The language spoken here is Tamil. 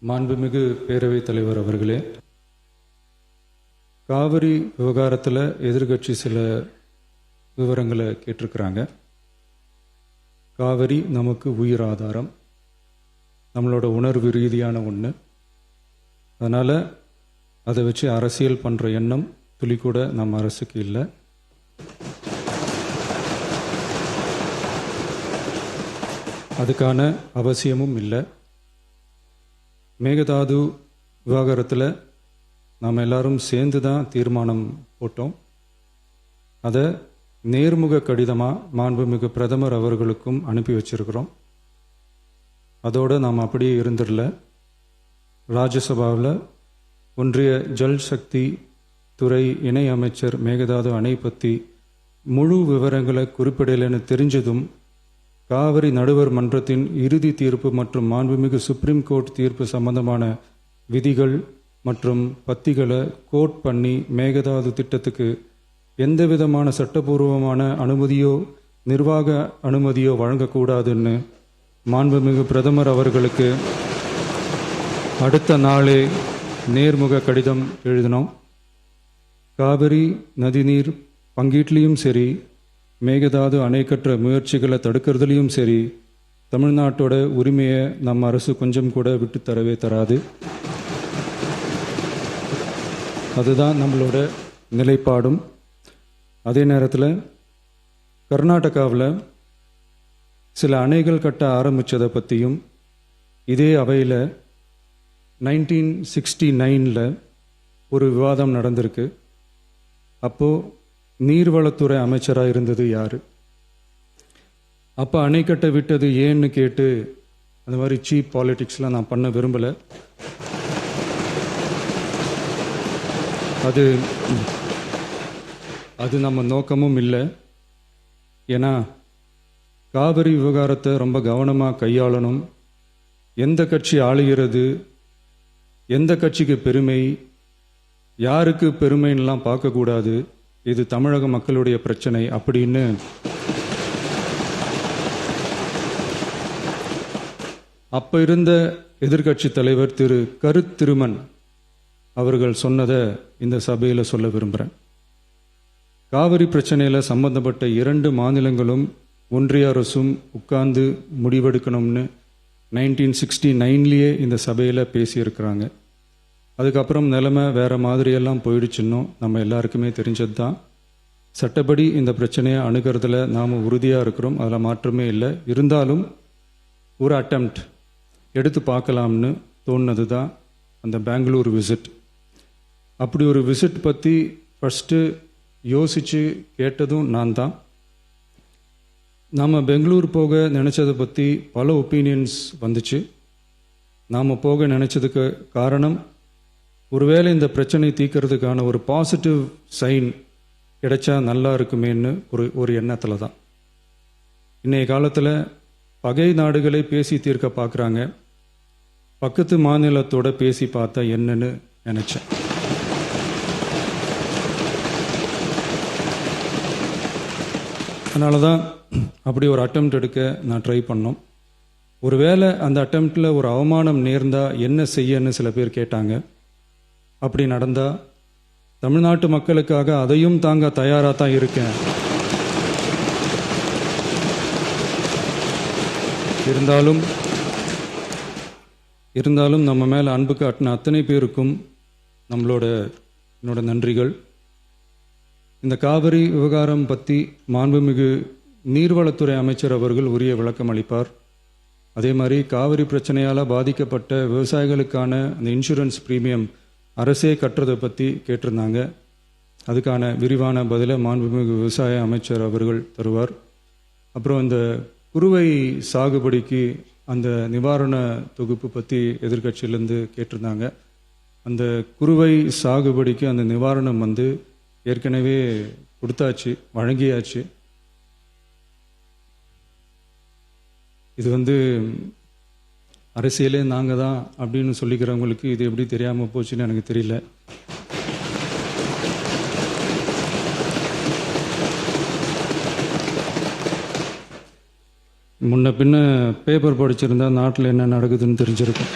மாண்புமிகு பேரவைத் தலைவர் அவர்களே, காவிரி விவகாரத்தில் எதிர்கட்சி சில விவரங்களை கேட்டிருக்கிறாங்க. காவிரி நமக்கு உயிர் ஆதாரம், நம்மளோட உணர்வு ரீதியான ஒன்று. அதனால் அதை வச்சு அரசியல் பண்ணுற எண்ணம் துளி கூட நம்ம அரசுக்கு இல்லை. அதுக்கான அவசியமும் இல்லை. மேகதாது விவகாரத்தில் நாம் எல்லாரும் சேர்ந்து தான் தீர்மானம் போட்டோம். அதை நேர்முக கடிதமாக மாண்புமிகு பிரதமர் அவர்களுக்கும் அனுப்பி வச்சிருக்கிறோம். அதோடு நாம் அப்படியே இருந்துடல. ராஜ்யசபாவில் ஒன்றிய ஜல் சக்தி துறை இணை அமைச்சர் மேகதாது அணை பற்றி முழு விவரங்களை குறிப்பிடலைன்னு தெரிஞ்சதும் காவிரி நடுவர் மன்றத்தின் இறுதி தீர்ப்பு மற்றும் மாண்புமிகு சுப்ரீம் கோர்ட் தீர்ப்பு சம்பந்தமான விதிகள் மற்றும் பத்திகளை கோட் பண்ணி மேகதாது திட்டத்துக்கு எந்த விதமான சட்டபூர்வமான அனுமதியோ நிர்வாக அனுமதியோ வழங்கக்கூடாதுன்னு மாண்புமிகு பிரதமர் அவர்களுக்கு அடுத்த நாளே நேர்முக கடிதம் எழுதினோம். காவிரி நதிநீர் பங்கீட்லேயும் சரி, மேகதாது அணை கட்டுற முயற்சிகளை தடுக்கிறதுலையும் சரி, தமிழ்நாட்டோட உரிமையை நம்ம அரசு கொஞ்சம் கூட விட்டு தரவே தராது. அதுதான் நம்மளோட நிலைப்பாடும். அதே நேரத்தில் கர்நாடகாவில் சில அணைகள் கட்ட ஆரம்பித்ததை பற்றியும் இதே அவையில் 1969 ஒரு விவாதம் நடந்திருக்கு. அப்போது நீர்வளத்துறை அமைச்சராக இருந்தது யார்? அப்போ அணை கட்ட விட்டது ஏன்னு கேட்டு அந்த மாதிரி சீப் பாலிட்டிக்ஸ்லாம் நான் பண்ண விரும்பலை. அது நம்ம நோக்கமும் இல்லை. ஏன்னா காவிரி விவகாரத்தை ரொம்ப கவனமாக கையாளணும். எந்த கட்சி ஆளுகிறது, எந்த கட்சிக்கு பெருமை, யாருக்கு பெருமைன்னெலாம் பார்க்கக்கூடாது. இது தமிழக மக்களுடைய பிரச்சனை அப்படின்னு அப்போ இருந்த எதிர்கட்சி தலைவர் திரு திருமன் அவர்கள் சொன்னதை இந்த சபையில் சொல்ல விரும்புகிறேன். காவிரி பிரச்சனையில் சம்பந்தப்பட்ட 2 மாநிலங்களும் ஒன்றிய அரசும் உட்கார்ந்து முடிவெடுக்கணும்னு 1969 இந்த சபையில் பேசியிருக்கிறாங்க. அதுக்கப்புறம் நிலைமை வேறு மாதிரியெல்லாம் போயிடுச்சுன்னும் நம்ம எல்லாருக்குமே தெரிஞ்சது தான். சட்டப்படி இந்த பிரச்சனையை அணுகிறதுல நாம் உறுதியாக இருக்கிறோம், அதில் மாற்றமே இல்லை. இருந்தாலும் ஒரு அட்டெம்ப்ட் எடுத்து பார்க்கலாம்னு தோணுனது தான் அந்த பெங்களூர் விசிட். அப்படி ஒரு விசிட் பற்றி ஃபஸ்ட்டு யோசித்து கேட்டதும் நான் தான். நாம் பெங்களூர் போக நினச்சதை பற்றி பல ஒப்பீனியன்ஸ் வந்துச்சு. நாம் போக நினச்சதுக்கு காரணம், ஒருவேளை இந்த பிரச்சனை தீர்க்கறதுக்கான ஒரு பாசிட்டிவ் சைன் கிடைச்சா நல்லா இருக்குமேன்னு ஒரு எண்ணத்தில் தான். இன்றைய காலத்தில் பகை நாடுகளை பேசி தீர்க்க பார்க்குறாங்க. பக்கத்து மாநிலத்தோட பேசி பார்த்தா என்னன்னு நினச்சேன். அதனால தான் அப்படி ஒரு அட்டெம்ப்ட் எடுக்க நான் ட்ரை பண்ணோம். ஒருவேளை அந்த அட்டெம்ப்டில் ஒரு அவமானம் நேர்ந்தால் என்ன செய்யன்னு சில பேர் கேட்டாங்க. அப்படி நடந்தால் தமிழ்நாட்டு மக்களுக்காக அதையும் தாங்க தயாராக தான் இருக்கேன். இருந்தாலும் நம்ம மேலே அன்பு காட்டின அத்தனை பேருக்கும் என்னோட நன்றிகள். இந்த காவிரி விவகாரம் பற்றி மாண்புமிகு நீர்வளத்துறை அமைச்சர் அவர்கள் உரிய விளக்கம் அளிப்பார். அதே மாதிரி காவிரி பிரச்சனையால் பாதிக்கப்பட்ட விவசாயிகளுக்கான அந்த இன்சூரன்ஸ் பிரீமியம் அரசே கட்டுறதை பற்றி கேட்டிருந்தாங்க. அதுக்கான விரிவான பதிலை மாண்புமிகு விவசாய அமைச்சர் அவர்கள் தருவார். அப்புறம் இந்த குறுவை சாகுபடிக்கு அந்த நிவாரண தொகுப்பு பற்றி எதிர்கட்சியிலேருந்து கேட்டிருந்தாங்க. அந்த குறுவை சாகுபடிக்கு அந்த நிவாரணம் ஏற்கனவே கொடுத்தாச்சு, வழங்கியாச்சு. இது அரசியலே நாங்கள் தான் அப்படின்னு சொல்லிக்கிறவங்களுக்கு இது எப்படி தெரியாமல் போச்சுன்னு எனக்கு தெரியல. முன்ன பின்ன பேப்பர் படிச்சிருந்தா நாட்டில் என்ன நடக்குதுன்னு தெரிஞ்சிருக்கும்.